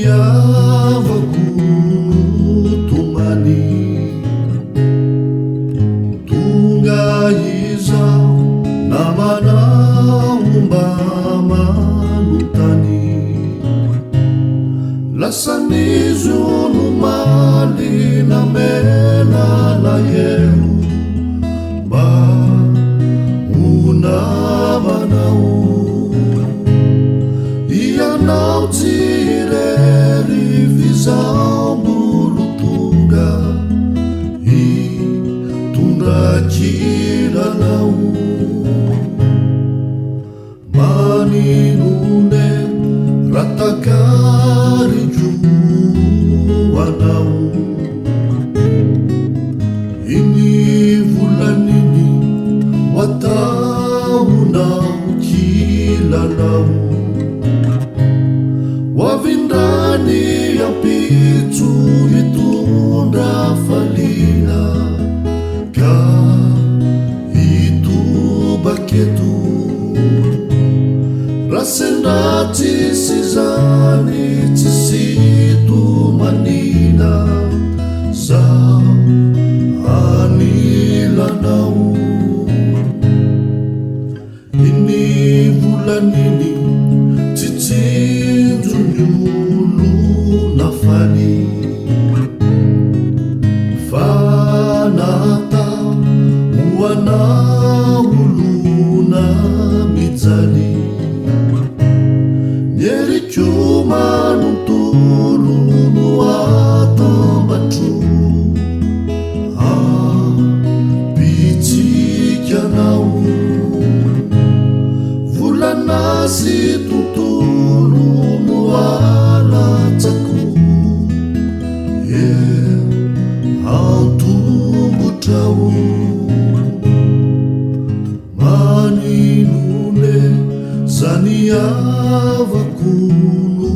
Itiavako tomany tonga izaho namanao mba manontany lasanizy no maly namelana eo mba namanao ianao tsirery fizambolo tonga hitondrakilanao maninone ratakarijo anao iny volaniny wataunao kilanao wavindrany ampitso hitondra falina ka hitobaketo rasendratsy sy zany tsisy tomanina zaho anilanao iny volaniny tsy tsinjonyolo nafaly fa natao hoanao olona mijaly nyeriko manontolo no atambatro apitsikanao volanasy tontolo no alatsako antombotrao maninone zany avako no